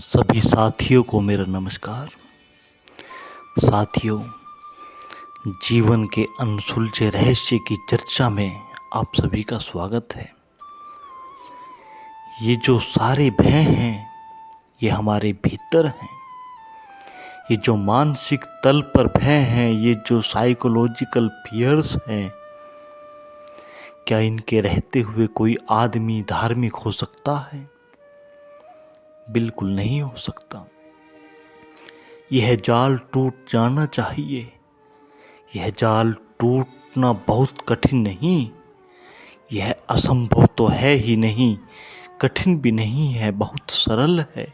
सभी साथियों को मेरा नमस्कार। साथियों, जीवन के अनसुलझे रहस्य की चर्चा में आप सभी का स्वागत है। ये जो सारे भय हैं ये हमारे भीतर हैं। ये जो मानसिक तल पर भय हैं, ये जो साइकोलॉजिकल फियर्स हैं, क्या इनके रहते हुए कोई आदमी धार्मिक हो सकता है? बिल्कुल नहीं हो सकता। यह जाल टूट जाना चाहिए। यह जाल टूटना बहुत कठिन नहीं, यह असंभव तो है ही नहीं, कठिन भी नहीं है, बहुत सरल है।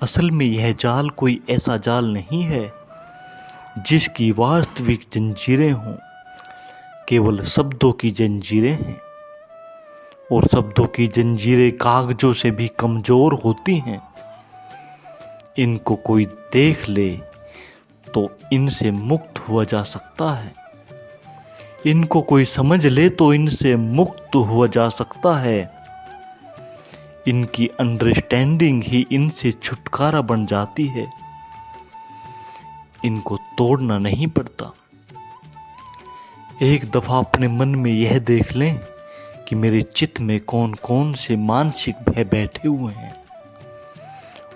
असल में यह जाल कोई ऐसा जाल नहीं है जिसकी वास्तविक जंजीरें हों, केवल शब्दों की जंजीरें हैं। और शब्दों की जंजीरें कागजों से भी कमज़ोर होती हैं। इनको कोई देख ले तो इनसे मुक्त हुआ जा सकता है। इनको कोई समझ ले तो इनसे मुक्त हुआ जा सकता है। इनकी अंडरस्टैंडिंग ही इनसे छुटकारा बन जाती है। इनको तोड़ना नहीं पड़ता। एक दफ़ा अपने मन में यह देख लें कि मेरे चित्त में कौन कौन से मानसिक भय बैठे हुए हैं।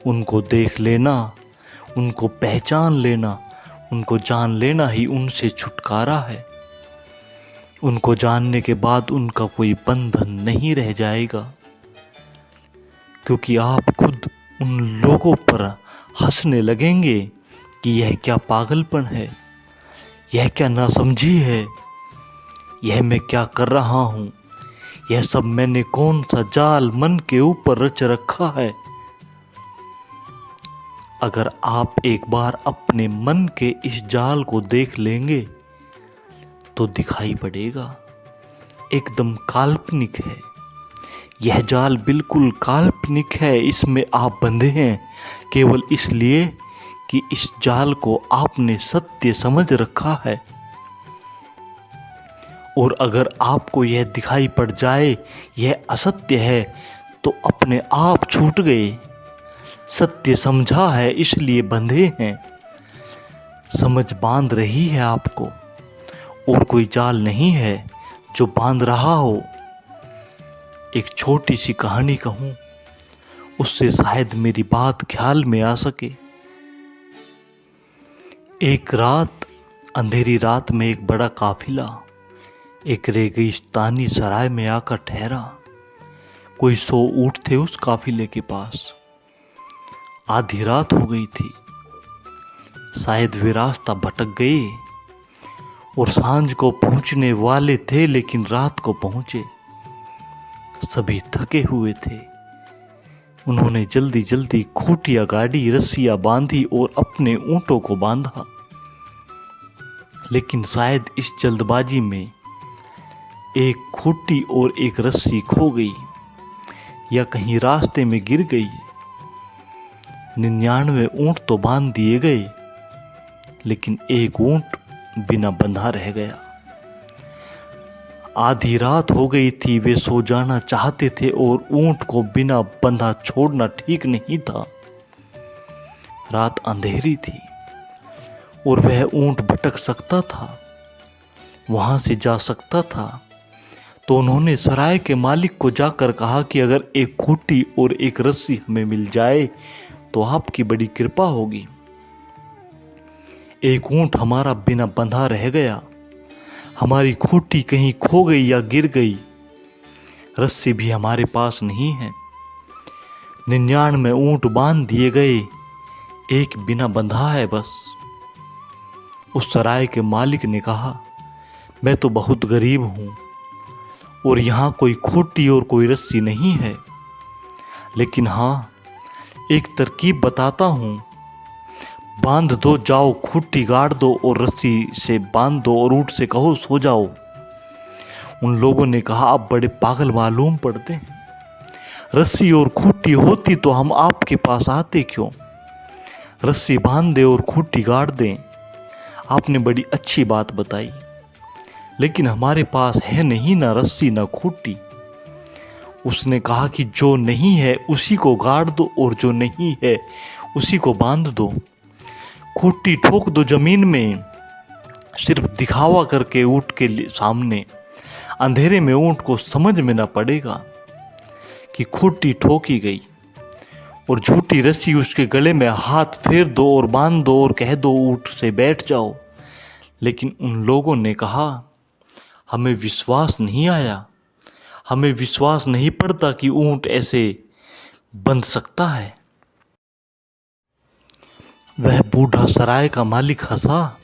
उनको देख लेना, उनको पहचान लेना, उनको जान लेना ही उनसे छुटकारा है। उनको जानने के बाद उनका कोई बंधन नहीं रह जाएगा, क्योंकि आप खुद उन लोगों पर हंसने लगेंगे कि यह क्या पागलपन है, यह क्या नासमझी है, यह मैं क्या कर रहा हूँ, यह सब मैंने कौन सा जाल मन के ऊपर रच रखा है। अगर आप एक बार अपने मन के इस जाल को देख लेंगे तो दिखाई पड़ेगा एकदम काल्पनिक है। यह जाल बिल्कुल काल्पनिक है। इसमें आप बंधे हैं केवल इसलिए कि इस जाल को आपने सत्य समझ रखा है। और अगर आपको यह दिखाई पड़ जाए यह असत्य है तो अपने आप छूट गए। सत्य समझा है इसलिए बंधे हैं। समझ बांध रही है आपको, और कोई जाल नहीं है जो बांध रहा हो। एक छोटी सी कहानी कहूँ, उससे शायद मेरी बात ख्याल में आ सके। एक रात, अंधेरी रात में एक बड़ा काफिला एक रेगिस्तानी सराय में आकर ठहरा। कोई 100 ऊंट थे उस काफिले के पास। आधी रात हो गई थी। शायद वे रास्ता भटक गए और सांझ को पहुंचने वाले थे, लेकिन रात को पहुंचे। सभी थके हुए थे। उन्होंने जल्दी जल्दी खूंटियां गाड़ी, रस्सियां बांधी और अपने ऊंटों को बांधा। लेकिन शायद इस जल्दबाजी में एक खूंटी और एक रस्सी खो गई या कहीं रास्ते में गिर गई। 99 ऊंट तो बांध दिए गए, लेकिन एक ऊंट बिना बंधा रह गया। आधी रात हो गई थी। वे सो जाना चाहते थे और ऊंट को बिना बंधा छोड़ना ठीक नहीं था। रात अंधेरी थी और वह ऊंट भटक सकता था, वहां से जा सकता था। तो उन्होंने सराय के मालिक को जाकर कहा कि अगर एक खूंटी और एक रस्सी हमें मिल जाए तो आपकी बड़ी कृपा होगी। एक ऊंट हमारा बिना बंधा रह गया, हमारी खूंटी कहीं खो गई या गिर गई, रस्सी भी हमारे पास नहीं है। 99 ऊंट बांध दिए गए, एक बिना बंधा है बस। उस सराय के मालिक ने कहा, मैं तो बहुत गरीब हूँ और यहाँ कोई खूंटी और कोई रस्सी नहीं है, लेकिन हाँ, एक तरकीब बताता हूँ। बांध दो, जाओ खूंटी गाड़ दो और रस्सी से बांध दो और ऊंट से कहो सो जाओ। उन लोगों ने कहा, आप बड़े पागल मालूम पड़ते हैं। रस्सी और खूंटी होती तो हम आपके पास आते क्यों? रस्सी बांध दे और खूंटी गाड़ दें। आपने बड़ी अच्छी बात बताई, लेकिन हमारे पास है नहीं ना रस्सी ना खूंटी। उसने कहा कि जो नहीं है उसी को गाड़ दो और जो नहीं है उसी को बांध दो, खूंटी ठोक दो जमीन में, सिर्फ दिखावा करके ऊंट के सामने। अंधेरे में ऊंट को समझ में ना पड़ेगा कि खूंटी ठोकी गई, और झूठी रस्सी उसके गले में हाथ फेर दो और बांध दो और कह दो ऊंट से बैठ जाओ। लेकिन उन लोगों ने कहा, हमें विश्वास नहीं आया, हमें विश्वास नहीं पड़ता कि ऊंट ऐसे बंध सकता है। वह बूढ़ा सराय का मालिक हंसा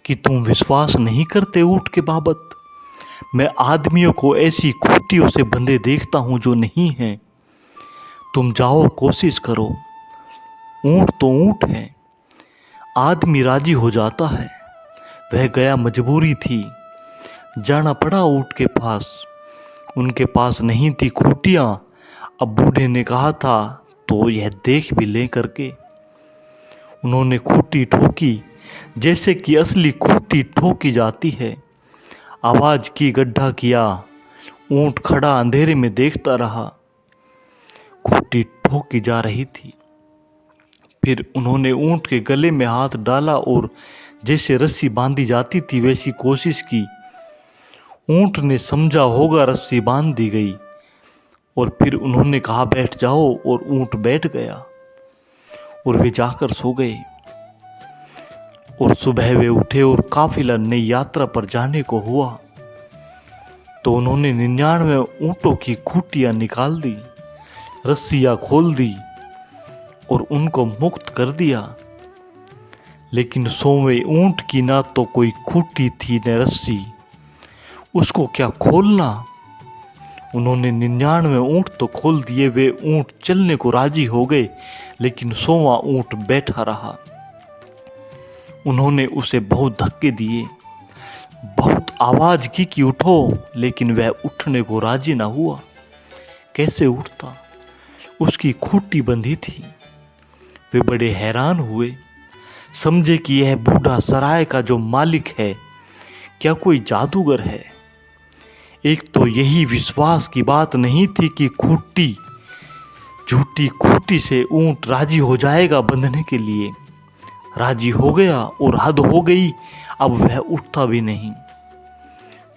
कि तुम विश्वास नहीं करते ऊंट के बाबत। मैं आदमियों को ऐसी खूंटियों से बंधे देखता हूं जो नहीं है। तुम जाओ, कोशिश करो। ऊंट तो ऊंट है, आदमी राजी हो जाता है। वह गया, मजबूरी थी, जाना पड़ा ऊंट के पास। उनके पास नहीं थी खूंटियां। अब बूढ़े ने कहा था तो यह देख भी ले करके। उन्होंने खूंटी ठोकी जैसे कि असली खूंटी ठोकी जाती है। आवाज की, गड्ढा किया। ऊंट खड़ा अंधेरे में देखता रहा। खूंटी ठोकी जा रही थी। फिर उन्होंने ऊंट के गले में हाथ डाला और जैसे रस्सी बांधी जाती थी वैसी कोशिश की। ऊंट ने समझा होगा रस्सी बांध दी गई, और फिर उन्होंने कहा बैठ जाओ, और ऊंट बैठ गया और वे जाकर सो गए। और सुबह वे उठे और काफिला नई यात्रा पर जाने को हुआ। तो उन्होंने 99 ऊंटों की खूंटियां निकाल दी, रस्सियां खोल दी और उनको मुक्त कर दिया। लेकिन 100वें ऊंट की ना तो कोई खूंटी थी न रस्सी, उसको क्या खोलना। उन्होंने 99 ऊंट तो खोल दिए। वे ऊंट चलने को राजी हो गए, लेकिन 100वां ऊंट बैठा रहा। उन्होंने उसे बहुत धक्के दिए, बहुत आवाज की कि उठो, लेकिन वह उठने को राजी ना हुआ। कैसे उठता, उसकी खूंटी बंधी थी। वे बड़े हैरान हुए, समझे कि यह बूढ़ा सराय का जो मालिक है क्या कोई जादूगर है। एक तो यही विश्वास की बात नहीं थी कि खूंटी, झूठी खूंटी से ऊंट राजी हो जाएगा बंधने के लिए। राजी हो गया और हद हो गई, अब वह उठता भी नहीं।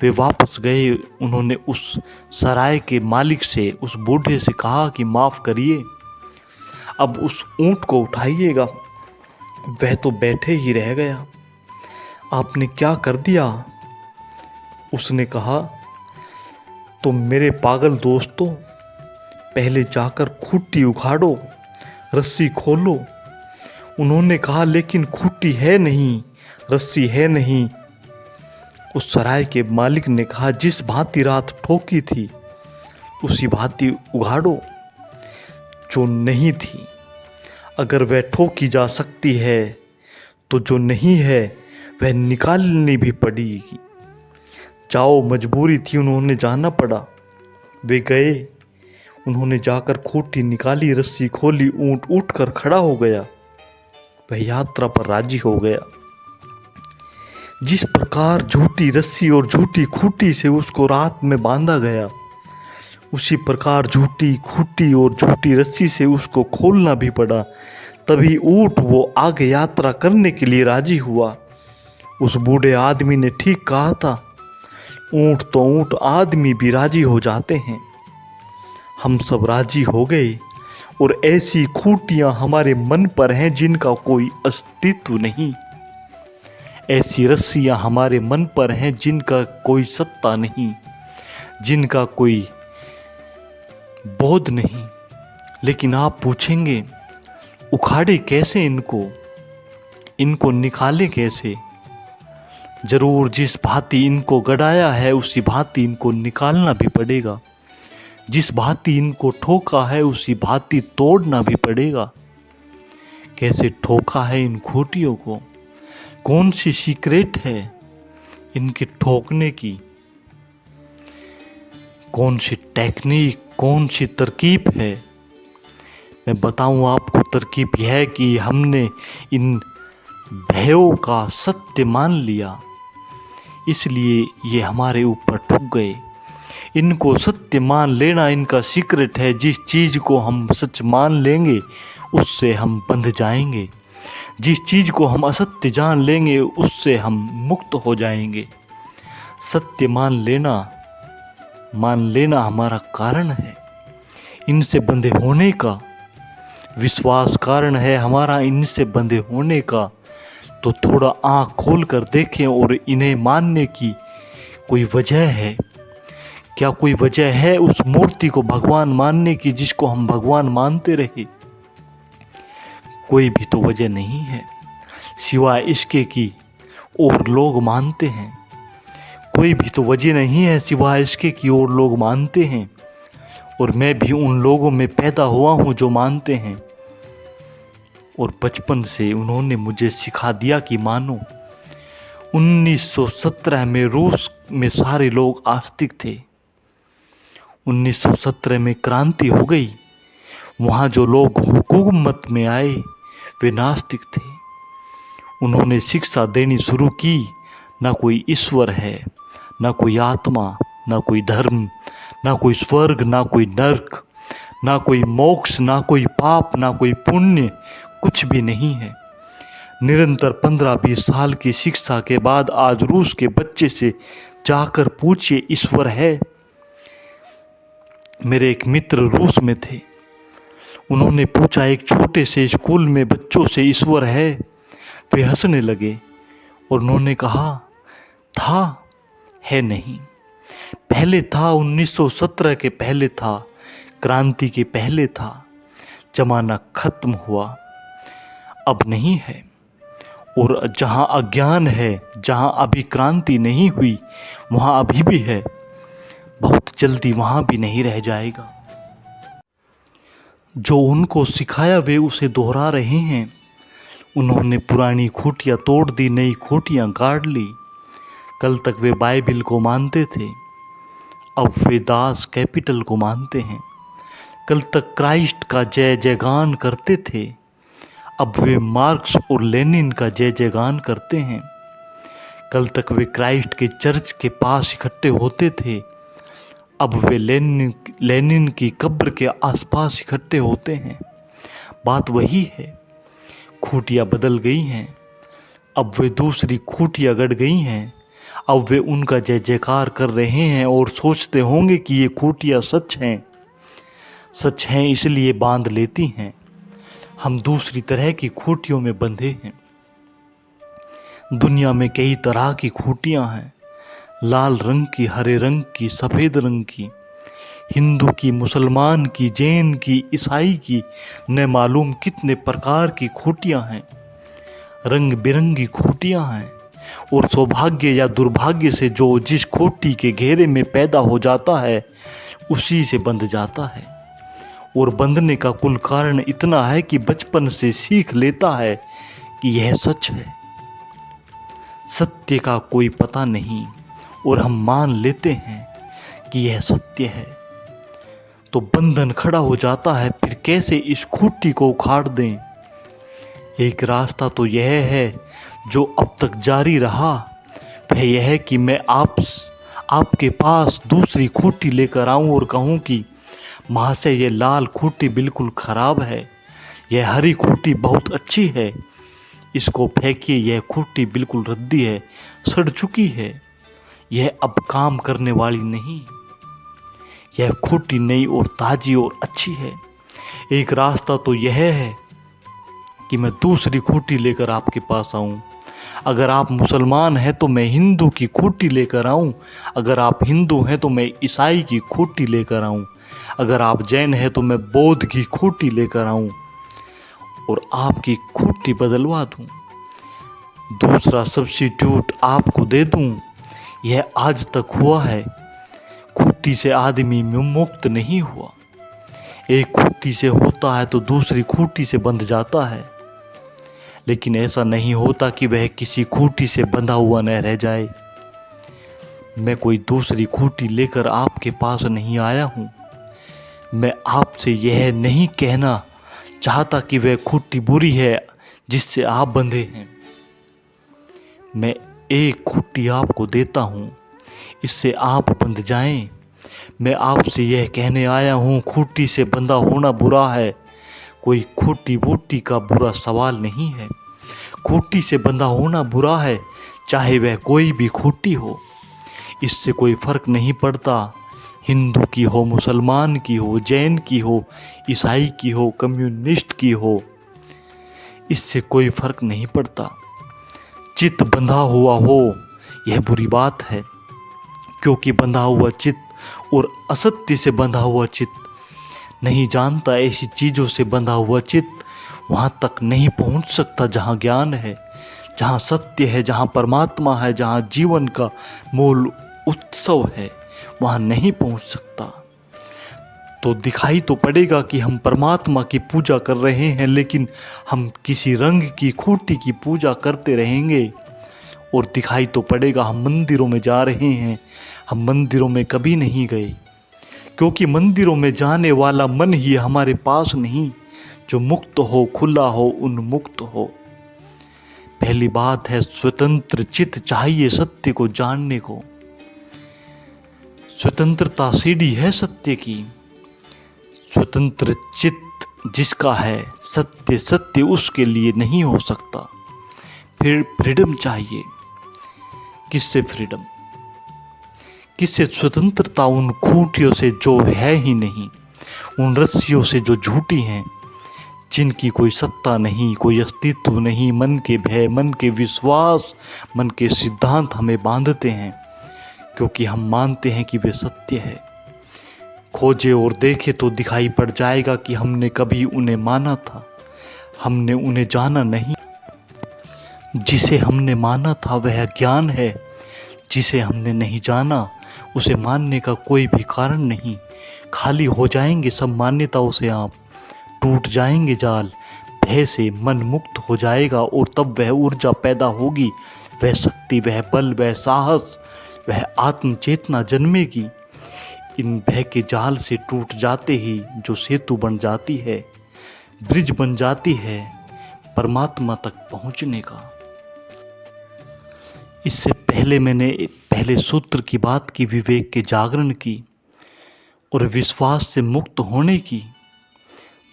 वे वापस गए। उन्होंने उस सराय के मालिक से, उस बूढ़े से कहा कि माफ़ करिए, अब उस ऊंट को उठाइएगा, वह तो बैठे ही रह गया, आपने क्या कर दिया। उसने कहा, तो मेरे पागल दोस्तों, पहले जाकर खूंटी उखाड़ो, रस्सी खोलो। उन्होंने कहा, लेकिन खूंटी है नहीं, रस्सी है नहीं। उस सराय के मालिक ने कहा, जिस भांति रात ठोकी थी उसी भांति उखाड़ो। जो नहीं थी, अगर वह ठोकी जा सकती है तो जो नहीं है वह निकालनी भी पड़ेगी। जाओ, मजबूरी थी, उन्होंने जाना पड़ा। वे गए, उन्होंने जाकर खूंटी निकाली, रस्सी खोली, ऊंट उठकर खड़ा हो गया। वह यात्रा पर राजी हो गया। जिस प्रकार झूठी रस्सी और झूठी खूंटी से उसको रात में बांधा गया, उसी प्रकार झूठी खूंटी और झूठी रस्सी से उसको खोलना भी पड़ा। तभी ऊंट वो आगे यात्रा करने के लिए राजी हुआ। उस बूढ़े आदमी ने ठीक कहा था, ऊंट तो ऊंट, आदमी भी राजी हो जाते हैं। हम सब राजी हो गए, और ऐसी खूंटियां हमारे मन पर हैं जिनका कोई अस्तित्व नहीं। ऐसी रस्सियां हमारे मन पर हैं जिनका कोई सत्ता नहीं, जिनका कोई बोध नहीं। लेकिन आप पूछेंगे, उखाड़े कैसे इनको निकाले कैसे। जरूर जिस भांति इनको गड़ाया है उसी भांति इनको निकालना भी पड़ेगा। जिस भांति इनको ठोका है उसी भांति तोड़ना भी पड़ेगा। कैसे ठोका है इन खूंटियों को, कौन सी सीक्रेट है इनके ठोकने की, कौन सी टेक्निक, कौन सी तरकीब है। मैं बताऊं आपको, तरकीब यह है कि हमने इन भयों का सत्य मान लिया, इसलिए ये हमारे ऊपर ठुक गए। इनको सत्य मान लेना इनका सीक्रेट है। जिस चीज़ को हम सच मान लेंगे उससे हम बंध जाएंगे, जिस चीज़ को हम असत्य जान लेंगे उससे हम मुक्त हो जाएंगे। सत्य मान लेना हमारा कारण है इनसे बंधे होने का, विश्वास कारण है हमारा इनसे बंधे होने का। तो थोड़ा आँख खोल कर देखें और इन्हें मानने की कोई वजह है क्या? कोई वजह है उस मूर्ति को भगवान मानने की जिसको हम भगवान मानते रहे? कोई भी तो वजह नहीं है सिवाय इसके कि और लोग मानते हैं। कोई भी तो वजह नहीं है सिवाय इसके कि और लोग मानते हैं, और मैं भी उन लोगों में पैदा हुआ हूँ जो मानते हैं। और बचपन से उन्होंने मुझे सिखा दिया कि मानो। 1917 में रूस में सारे लोग आस्तिक थे। 1917 में क्रांति हो गई, वहाँ जो लोग हुकूमत में आए वे नास्तिक थे। उन्होंने शिक्षा देनी शुरू की, ना कोई ईश्वर है, ना कोई आत्मा, ना कोई धर्म, ना कोई स्वर्ग, ना कोई नरक, ना कोई मोक्ष, ना कोई पाप, ना कोई पुण्य, कुछ भी नहीं है। निरंतर 15-20 साल की शिक्षा के बाद आज रूस के बच्चे से जाकर पूछिए ईश्वर है? मेरे एक मित्र रूस में थे, उन्होंने पूछा एक छोटे से स्कूल में बच्चों से ईश्वर है? वे हंसने लगे और उन्होंने कहा था, है नहीं। पहले था, 1917 के पहले था, क्रांति के पहले था। जमाना खत्म हुआ, अब नहीं है। और जहाँ अज्ञान है, जहाँ अभी क्रांति नहीं हुई, वहाँ अभी भी है, बहुत जल्दी वहाँ भी नहीं रह जाएगा। जो उनको सिखाया वे उसे दोहरा रहे हैं। उन्होंने पुरानी खूंटियाँ तोड़ दी, नई खूंटियाँ गाड़ ली। कल तक वे बाइबिल को मानते थे, अब वे दास कैपिटल को मानते हैं। कल तक क्राइस्ट का जय जयगान करते थे, अब वे मार्क्स और लेनिन का जय जयगान करते हैं। कल तक वे क्राइस्ट के चर्च के पास इकट्ठे होते थे, अब वे लेनिन की कब्र के आसपास इकट्ठे होते हैं। बात वही है, खूंटियाँ बदल गई हैं, अब वे दूसरी खूंटियाँ गड़ गई हैं। अब वे उनका जय जयकार कर रहे हैं और सोचते होंगे कि ये खूंटियाँ सच हैं। सच हैं इसलिए बांध लेती हैं। हम दूसरी तरह की खूंटियों में बंधे हैं। दुनिया में कई तरह की खूंटियाँ हैं, लाल रंग की, हरे रंग की, सफ़ेद रंग की, हिंदू की, मुसलमान की, जैन की, ईसाई की, न मालूम कितने प्रकार की खूंटियाँ हैं। रंग बिरंगी खूंटियाँ हैं, और सौभाग्य या दुर्भाग्य से जो जिस खूंटी के घेरे में पैदा हो जाता है उसी से बंध जाता है। और बंधने का कुल कारण इतना है कि बचपन से सीख लेता है कि यह सच है। सत्य का कोई पता नहीं और हम मान लेते हैं कि यह सत्य है, तो बंधन खड़ा हो जाता है। फिर कैसे इस खूंटी को उखाड़ दें? एक रास्ता तो यह है जो अब तक जारी रहा, वह यह है कि मैं आपके पास दूसरी खूंटी लेकर आऊं और कहूं कि महाशय ये लाल खूंटी बिल्कुल ख़राब है, यह हरी खूंटी बहुत अच्छी है, इसको फेंकिए, यह खूंटी बिल्कुल रद्दी है, सड़ चुकी है, यह अब काम करने वाली नहीं, यह खूंटी नई और ताज़ी और अच्छी है। एक रास्ता तो यह है कि मैं दूसरी खूंटी लेकर आपके पास आऊं। अगर आप मुसलमान हैं तो मैं हिंदू की खूंटी लेकर आऊं, अगर आप हिंदू हैं तो मैं ईसाई की खूंटी लेकर आऊं, अगर आप जैन हैं तो मैं बौद्ध की खूंटी लेकर आऊं और आपकी खूंटी बदलवा दूं, दूसरा सब्स्टिट्यूट आपको दे दूं। यह आज तक हुआ है। खूंटी से आदमी मुक्त नहीं हुआ। एक खूंटी से होता है तो दूसरी खूंटी से बंध जाता है, लेकिन ऐसा नहीं होता कि वह किसी खूंटी से बंधा हुआ न रह जाए। मैं कोई दूसरी खूंटी लेकर आपके पास नहीं आया हूँ। मैं आपसे यह नहीं कहना चाहता कि वह खूंटी बुरी है जिससे आप बंधे हैं। मैं एक खूंटी आपको देता हूँ, इससे आप बंध जाएं। मैं आपसे यह कहने आया हूँ, खूंटी से बंधा होना बुरा है, कोई खूंटी बूटी का बुरा सवाल नहीं है। खूंटी से बंधा होना बुरा है, चाहे वह कोई भी खूंटी हो। इससे कोई फर्क नहीं पड़ता, हिंदू की हो, मुसलमान की हो, जैन की हो, ईसाई की हो, कम्युनिस्ट की हो, इससे कोई फर्क नहीं पड़ता। चित्त बंधा हुआ हो यह बुरी बात है, क्योंकि बंधा हुआ चित्त और असत्य से बंधा हुआ चित्त नहीं जानता। ऐसी चीज़ों से बंधा हुआ चित्त वहाँ तक नहीं पहुँच सकता जहाँ ज्ञान है, जहाँ सत्य है, जहाँ परमात्मा है, जहाँ जीवन का मूल उत्सव है, वहाँ नहीं पहुँच सकता। तो दिखाई तो पड़ेगा कि हम परमात्मा की पूजा कर रहे हैं, लेकिन हम किसी रंग की खूंटी की पूजा करते रहेंगे। और दिखाई तो पड़ेगा हम मंदिरों में जा रहे हैं, हम मंदिरों में कभी नहीं गए, क्योंकि मंदिरों में जाने वाला मन ही हमारे पास नहीं, जो मुक्त हो, खुला हो, उन्मुक्त हो। पहली बात है, स्वतंत्र चित्त चाहिए सत्य को जानने को। स्वतंत्रता सीढ़ी है सत्य की। स्वतंत्र चित्त जिसका है, सत्य सत्य उसके लिए नहीं हो सकता। फिर फ्रीडम चाहिए। किससे फ्रीडम? किससे स्वतंत्रता? उन खूंटियों से जो है ही नहीं, उन रस्सियों से जो झूठी हैं, जिनकी कोई सत्ता नहीं, कोई अस्तित्व नहीं। मन के भय, मन के विश्वास, मन के सिद्धांत हमें बांधते हैं, क्योंकि हम मानते हैं कि वे सत्य है। खोजे और देखे तो दिखाई पड़ जाएगा कि हमने कभी उन्हें माना था, हमने उन्हें जाना नहीं। जिसे हमने माना था वह ज्ञान है, जिसे हमने नहीं जाना उसे मानने का कोई भी कारण नहीं। खाली हो जाएंगे सब मान्यताओं से आप, टूट जाएंगे जाल, भय से मन मुक्त हो जाएगा, और तब वह ऊर्जा पैदा होगी, वह शक्ति, वह बल, वह साहस, वह आत्म चेतना जन्मेगी। इन भय के जाल से टूट जाते ही जो सेतु बन जाती है, ब्रिज बन जाती है परमात्मा तक पहुंचने का। इससे पहले मैंने पहले सूत्र की बात की, विवेक के जागरण की और विश्वास से मुक्त होने की।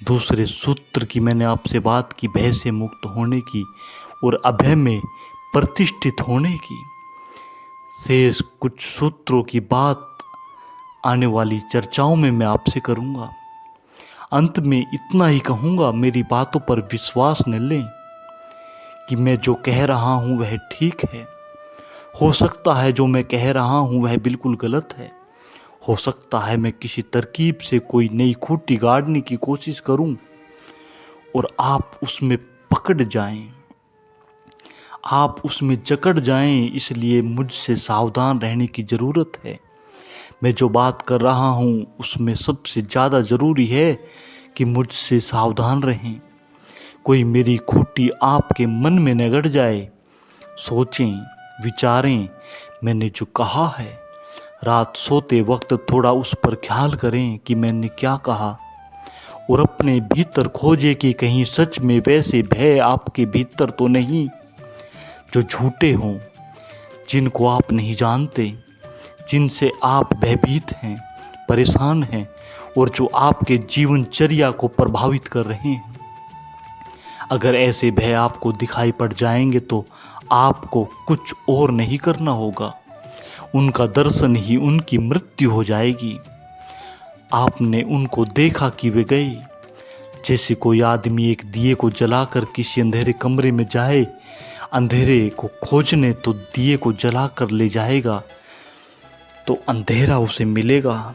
दूसरे सूत्र की मैंने आपसे बात की, भय से मुक्त होने की और अभय में प्रतिष्ठित होने की। शेष कुछ सूत्रों की बात आने वाली चर्चाओं में मैं आपसे करूंगा। अंत में इतना ही कहूंगा, मेरी बातों पर विश्वास न लें कि मैं जो कह रहा हूं वह ठीक है। हो सकता है जो मैं कह रहा हूं वह बिल्कुल गलत है। हो सकता है मैं किसी तरकीब से कोई नई खूंटी गाड़ने की कोशिश करूं और आप उसमें पकड़ जाएं, आप उसमें जकड़ जाएं। इसलिए मुझसे सावधान रहने की ज़रूरत है। मैं जो बात कर रहा हूँ उसमें सबसे ज़्यादा ज़रूरी है कि मुझसे सावधान रहें। कोई मेरी खूंटी आपके मन में न गड़ जाए। सोचें, विचारें, मैंने जो कहा है, रात सोते वक्त थोड़ा उस पर ख्याल करें कि मैंने क्या कहा, और अपने भीतर खोजें कि कहीं सच में वैसे भय आपके भीतर तो नहीं जो झूठे हों, जिनको आप नहीं जानते, जिनसे आप भयभीत हैं, परेशान हैं, और जो आपके जीवनचर्या को प्रभावित कर रहे हैं। अगर ऐसे भय आपको दिखाई पड़ जाएंगे तो आपको कुछ और नहीं करना होगा, उनका दर्शन ही उनकी मृत्यु हो जाएगी। आपने उनको देखा कि वे गए। जैसे कोई आदमी एक दिए को जलाकर किसी अंधेरे कमरे में जाए, अंधेरे को खोजने, तो दिए को जलाकर ले जाएगा तो अंधेरा उसे मिलेगा,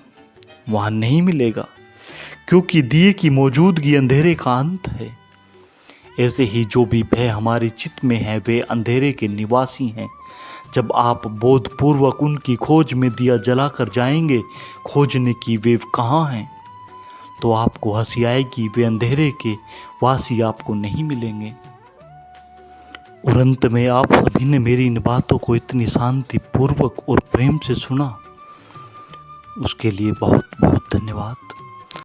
वहाँ नहीं मिलेगा, क्योंकि दिए की मौजूदगी अंधेरे का अंत है। ऐसे ही जो भी भय हमारे चित्त में है वे अंधेरे के निवासी हैं। जब आप बोधपूर्वक उनकी खोज में दिया जलाकर जाएंगे खोजने की वे कहाँ हैं, तो आपको हंसी आएगी, वे अंधेरे के वासी आपको नहीं मिलेंगे। और अंत में आप सभी ने मेरी इन बातों को इतनी शांति पूर्वक और प्रेम से सुना, उसके लिए बहुत बहुत धन्यवाद।